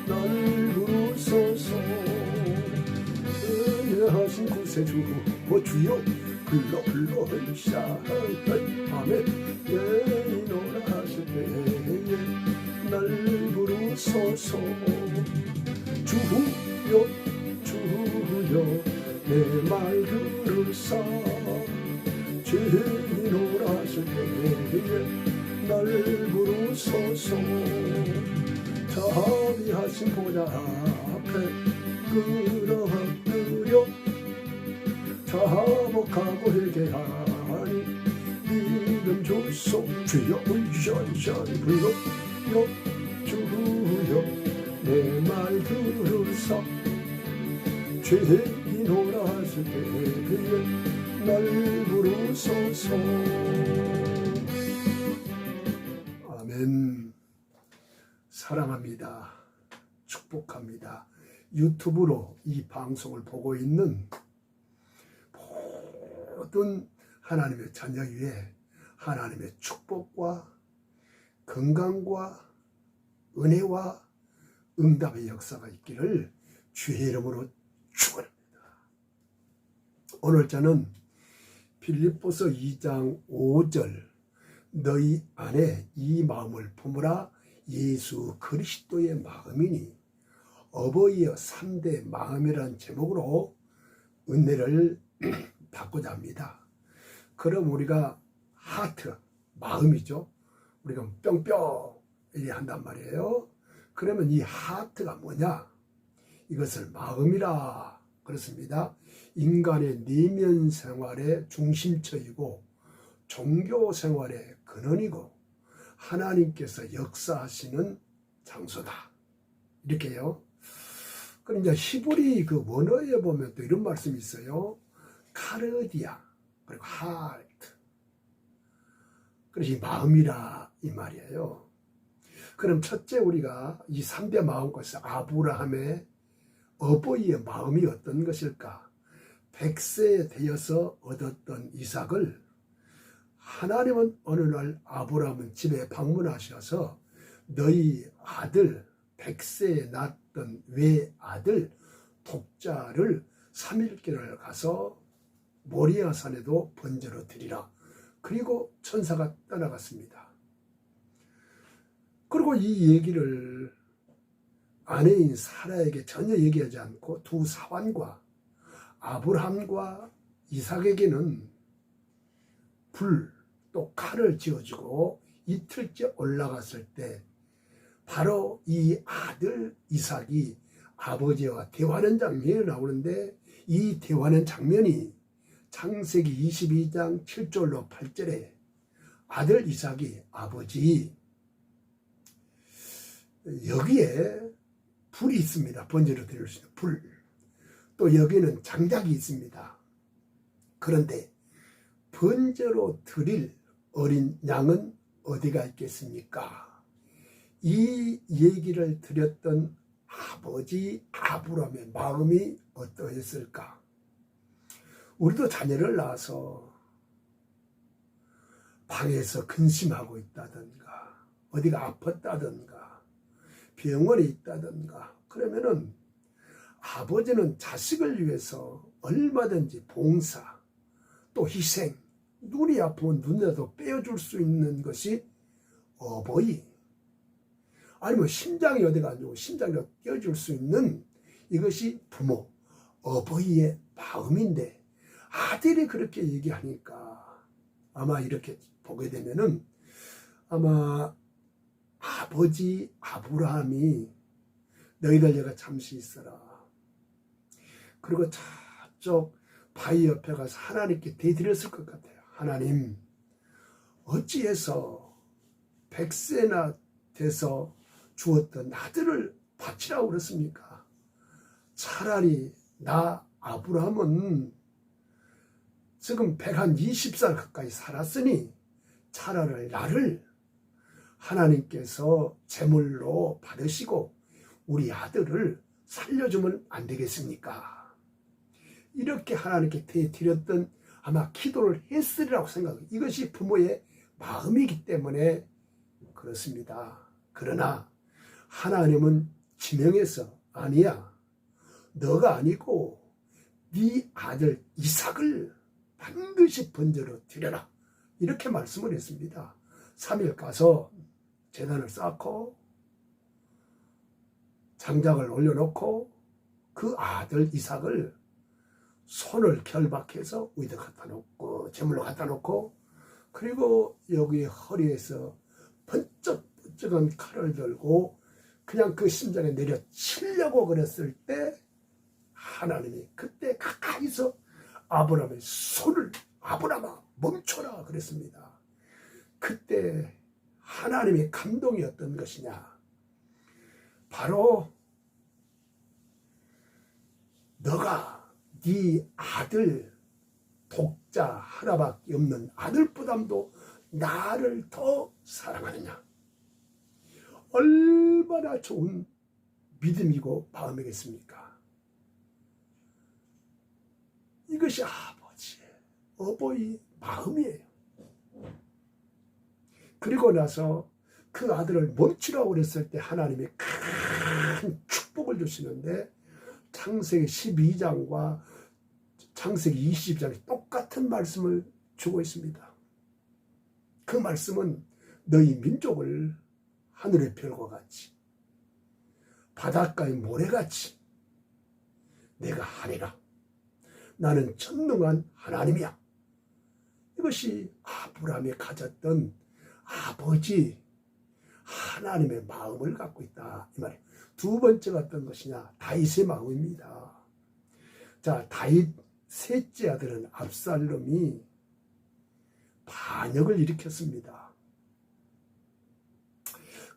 날 부르소서. 은혜하신 구세주 주여 불러 샤하면 내리노라 하실 때에 날 부르소서. 주여 내 말 들으사 주이노라 하실 때에 날 부르소서. 자비하신 보좌 앞에 끌어들여 자복하고 회개하니 믿음 주소. 주여 울션션 불러 주여 내 말 들으사 죄인오라 하실 때에 날 부르소서. 아멘. 사랑합니다. 축복합니다. 유튜브로 이 방송을 보고 있는 모든 하나님의 자녀 위에 하나님의 축복과 건강과 은혜와 응답의 역사가 있기를 주의 이름으로 축원합니다. 오늘 저는 빌립보서 2장 5절 너희 안에 이 마음을 품으라 예수 그리스도의 마음이니 어버이여 3대 마음이라는 제목으로 은혜를 받고자 합니다. 그럼 우리가 하트, 마음이죠. 우리가 뿅뿅 이렇게 한단 말이에요. 그러면 이 하트가 뭐냐? 이것을 마음이라 그렇습니다. 인간의 내면 생활의 중심처이고 종교 생활의 근원이고 하나님께서 역사하시는 장소다. 이렇게요. 그럼 이제 히브리 그 원어에 보면 또 이런 말씀이 있어요. 카르디아 그리고 하트. 그래서 이 마음이라 이 말이에요. 그럼 첫째 우리가 이 3대 마음것이 아브라함의 어버이의 마음이 어떤 것일까? 100세 되어서 얻었던 이삭을 하나님은 어느 날 아브라함은 집에 방문하셔서 너희 아들 100세에 낳았던 외아들 독자를 3일길을 가서 모리아 산에도 번제로 드리라. 그리고 천사가 떠나갔습니다. 그리고 이 얘기를 아내인 사라에게 전혀 얘기하지 않고 두 사환과 아브라함과 이삭에게는 불 또 칼을 지어주고 이틀째 올라갔을 때 바로 이 아들 이삭이 아버지와 대화하는 장면이 나오는데 이 대화하는 장면이 창세기 22장 7절로 8절에 아들 이삭이 아버지 여기에 불이 있습니다. 번제로 드릴 수 있는 불. 또 여기는 장작이 있습니다. 그런데 번제로 드릴 어린 양은 어디가 있겠습니까? 이 얘기를 드렸던 아버지 아브라함의 마음이 어떠했을까? 우리도 자녀를 낳아서 방에서 근심하고 있다든가 어디가 아팠다든가 병원에 있다든가 그러면은 아버지는 자식을 위해서 얼마든지 봉사 또 희생 눈이 아프면 눈이라도 빼어줄 수 있는 것이 어버이 아니면 심장이 어디가 안 좋고 심장이라도 떼어줄 수 있는 이것이 부모 어버이의 마음인데 아들이 그렇게 얘기하니까 아마 이렇게 보게 되면은 아마 아버지 아브라함이 너희들 내가 잠시 있어라. 그리고 저쪽 바위 옆에 가서 하나님께 대드렸을 것 같아요. 하나님 어찌해서 100세나 돼서 주었던 아들을 바치라고 그랬습니까? 차라리 나 아브라함은 지금 120살 가까이 살았으니 차라리 나를 하나님께서 제물로 받으시고 우리 아들을 살려주면 안 되겠습니까? 이렇게 하나님께 드렸던 아마 기도를 했으리라고 생각해요. 이것이 부모의 마음이기 때문에 그렇습니다. 그러나 하나님은 지명해서 아니야, 너가 아니고 네 아들 이삭을 반드시 번제로 드려라, 이렇게 말씀을 했습니다. 3일 가서 제단을 쌓고 장작을 올려놓고 그 아들 이삭을 손을 결박해서 위에 갖다 놓고 제물로 갖다 놓고, 그리고 여기 허리에서 번쩍번쩍한 칼을 들고 그냥 그 심장에 내려 치려고 그랬을 때 하나님이 그때 가까이서 아브라함의 손을 아브라함아 멈춰라 그랬습니다. 그때 하나님의 감동이 어떤 것이냐, 바로 너가 네 아들 독자 하나밖에 없는 아들보다도 나를 더 사랑하느냐, 얼마나 좋은 믿음이고 마음이겠습니까? 이것이 아버지의 어버이 마음이에요. 그리고 나서 그 아들을 멈추라고 그랬을 때 하나님이 큰 축복을 주시는데, 창세기 12장과 창세기 20장에 똑같은 말씀을 주고 있습니다. 그 말씀은 너희 민족을 하늘의 별과 같이 바닷가의 모래같이 내가 하리라. 나는 전능한 하나님이야. 이것이 아브라함이 가졌던 아버지 하나님의 마음을 갖고 있다, 이 말이에요. 두 번째가 어떤 것이냐, 다윗의 마음입니다. 자, 다윗 셋째 아들은 압살롬이 반역을 일으켰습니다.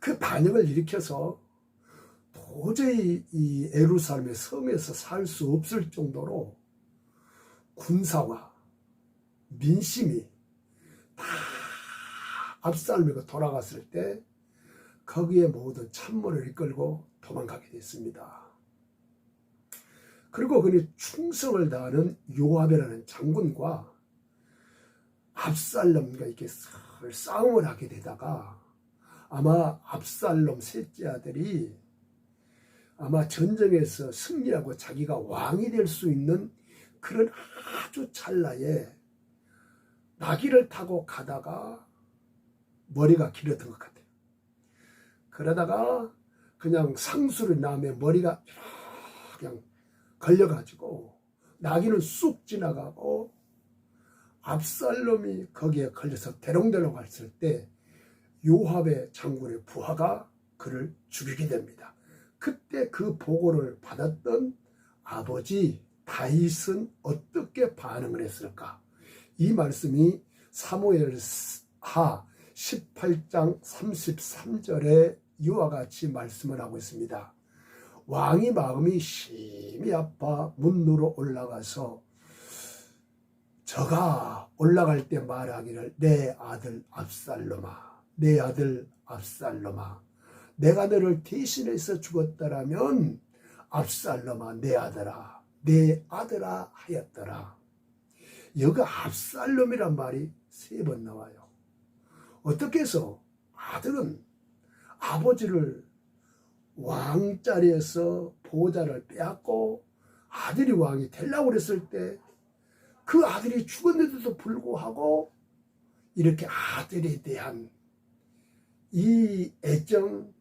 그 반역을 일으켜서 도저히 이 예루살렘의 성에서 살 수 없을 정도로 군사와 민심이 다 압살롬이가 돌아갔을 때 거기에 모든 참모를 이끌고 도망가게 됐습니다. 그리고 그는 충성을 다하는 요압이라는 장군과 압살롬과 이렇게 싸움을 하게 되다가 아마 압살롬 셋째 아들이 아마 전쟁에서 승리하고 자기가 왕이 될 수 있는 그런 아주 찰나에 나귀를 타고 가다가 머리가 길었던 것 같아요. 그러다가 그냥 상수를 남에 머리가 그냥 걸려가지고 나귀는 쑥 지나가고 압살롬이 거기에 걸려서 대롱대롱 갔을 때 요압의 장군의 부하가 그를 죽이게 됩니다. 그때 그 보고를 받았던 아버지 다윗은 어떻게 반응을 했을까? 이 말씀이 사무엘하 18장 33절에 이와 같이 말씀을 하고 있습니다. 왕이 마음이 심히 아파 문으로 올라가서 저가 올라갈 때 말하기를 내 아들 압살롬아, 내 아들 압살롬아, 내가 너를 대신해서 죽었더라면 압살롬아 내 아들아, 내 아들아 하였더라. 여기 압살롬이란 말이 3번 나와요. 어떻게 해서 아들은 아버지를 왕자리에서 보좌를 빼앗고 아들이 왕이 되려고 그랬을 때 그 아들이 죽었는데도 불구하고 이렇게 아들에 대한 이 애정,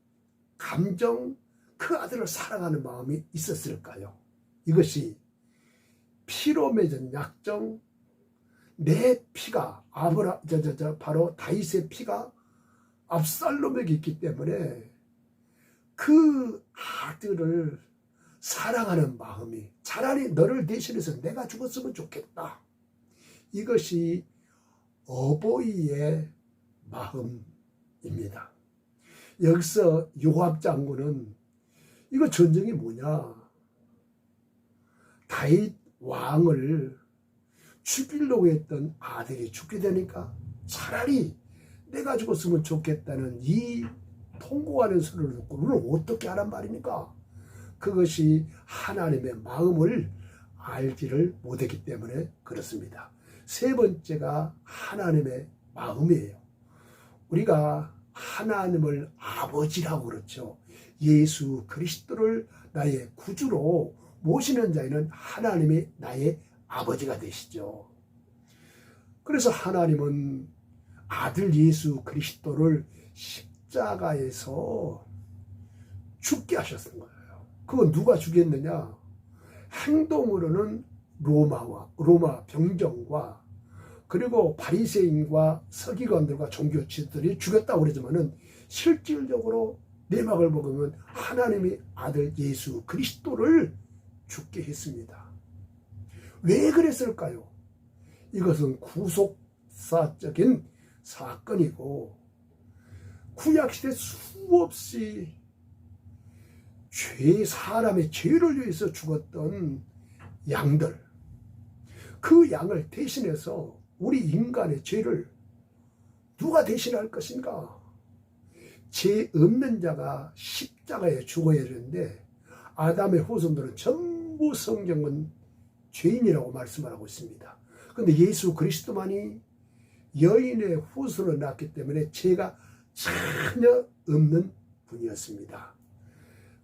감정, 그 아들을 사랑하는 마음이 있었을까요? 이것이 피로 맺은 약정, 내 피가 바로 다윗의 피가 압살롬에게 있기 때문에 그 아들을 사랑하는 마음이 차라리 너를 대신해서 내가 죽었으면 좋겠다. 이것이 어버이의 마음입니다. 여기서 요압 장군은 이거 전쟁이 뭐냐? 다윗 왕을 죽이려고 했던 아들이 죽게 되니까 차라리 내가 죽었으면 좋겠다는 이 통곡하는 소리를 듣고 그걸 어떻게 하란 말입니까? 그것이 하나님의 마음을 알지를 못했기 때문에 그렇습니다. 세 번째가 하나님의 마음이에요. 우리가 하나님을 아버지라고 그렇죠. 예수 그리스도를 나의 구주로 모시는 자에는 하나님이 나의 아버지가 되시죠. 그래서 하나님은 아들 예수 그리스도를 십자가에서 죽게 하셨던 거예요. 그건 누가 죽였느냐? 행동으로는 로마 병정과 그리고 바리새인과 서기관들과 종교 지도들이 죽였다고 그러지만은 실질적으로 내막을 먹으면 하나님이 아들 예수 그리스도를 죽게 했습니다. 왜 그랬을까요? 이것은 구속사적인 사건이고 구약시대 수없이 사람의 죄를 위해서 죽었던 양들, 그 양을 대신해서 우리 인간의 죄를 누가 대신할 것인가? 죄 없는 자가 십자가에 죽어야 되는데 아담의 후손들은 전부 성경은 죄인이라고 말씀을 하고 있습니다. 그런데 예수 그리스도만이 여인의 후손을 낳기 때문에 죄가 전혀 없는 분이었습니다.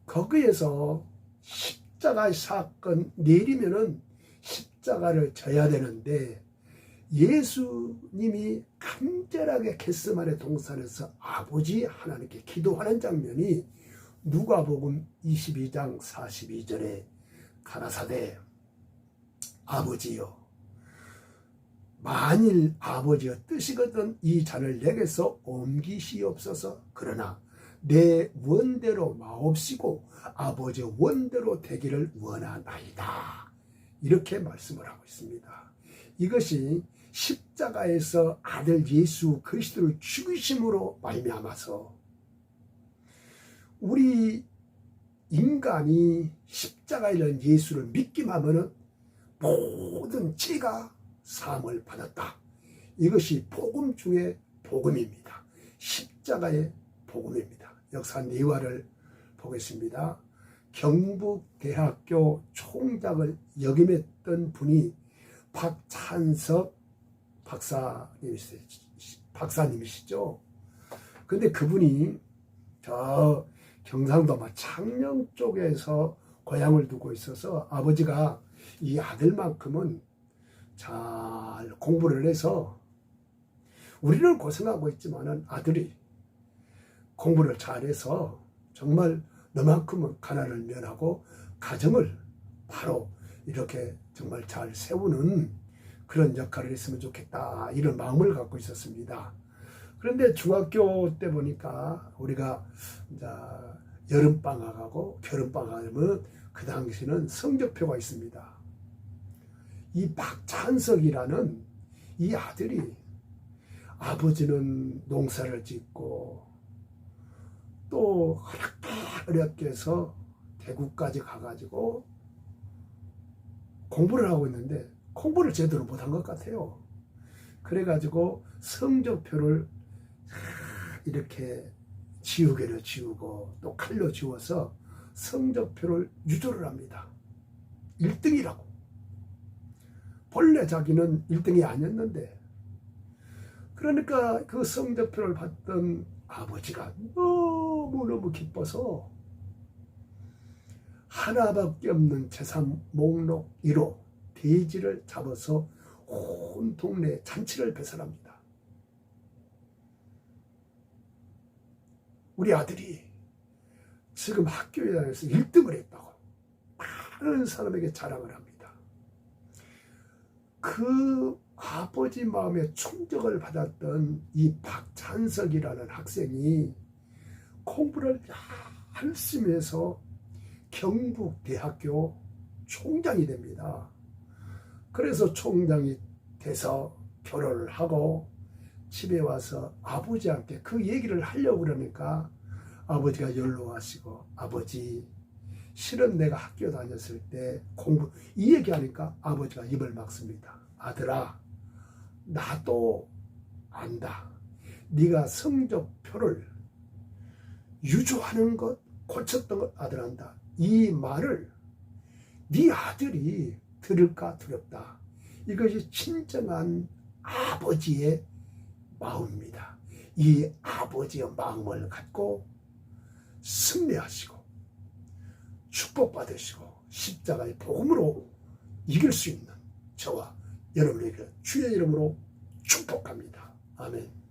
거기에서 십자가의 사건 내리면은 십자가를 져야 되는데 예수님이 간절하게 겟세마네 동산에서 아버지 하나님께 기도하는 장면이 누가복음 22장 42절에 가라사대 아버지여 만일 아버지의 뜻이거든 이 잔을 내게서 옮기시옵소서. 그러나 내 원대로 마옵시고 아버지의 원대로 되기를 원하나이다. 이렇게 말씀을 하고 있습니다. 이것이 십자가에서 아들 예수 그리스도를 죽이심으로 말미암아서 우리 인간이 십자가에 있는 예수를 믿기만 하면 모든 죄가 사함을 받았다. 이것이 복음 중에 복음입니다. 십자가의 복음입니다. 역사 내화를 보겠습니다. 경북대학교 총장을 역임했던 분이 박찬석 박사님이시죠. 근데 그분이 저 경상도 창녕 쪽에서 고향을 두고 있어서 아버지가 이 아들만큼은 잘 공부를 해서 우리는 고생하고 있지만은 아들이 공부를 잘해서 정말 너만큼은 가난을 면하고 가정을 바로 이렇게 정말 잘 세우는 그런 역할을 했으면 좋겠다 이런 마음을 갖고 있었습니다. 그런데 중학교 때 보니까 우리가 이제 여름방학하고 겨울방학하면 그 당시는 성적표가 있습니다. 이 박찬석이라는 이 아들이 아버지는 농사를 짓고 또 어렵게 해서 대구까지 가가지고 공부를 하고 있는데 공부를 제대로 못한 것 같아요. 그래가지고 성적표를 이렇게 지우개로 지우고 또 칼로 지워서 성적표를 유도를 합니다. 1등이라고. 본래 자기는 1등이 아니었는데 그러니까 그 성적표를 받던 아버지가 너무너무 기뻐서 하나밖에 없는 재산 목록 1호 돼지를 잡아서 온 동네에 잔치를 배설합니다. 우리 아들이 지금 학교에 다녀서 1등을 했다고 많은 사람에게 자랑을 합니다. 그 아버지 마음에 충격을 받았던 이 박찬석이라는 학생이 공부를 열심히 해서 경북대학교 총장이 됩니다. 그래서 총장이 돼서 결혼을 하고 집에 와서 아버지한테 그 얘기를 하려고 그러니까 아버지가 연로하시고 아버지 실은 내가 학교 다녔을 때 공부 이 얘기하니까 아버지가 입을 막습니다. 아들아 나도 안다. 네가 성적표를 유조하는 것 고쳤던 것 아들 안다. 이 말을 네 아들이 들을까 두렵다. 이것이 진정한 아버지의 마음입니다. 이 아버지의 마음을 갖고 승리하시고 축복받으시고 십자가의 복음으로 이길 수 있는 저와 여러분에게 주의 이름으로 축복합니다. 아멘.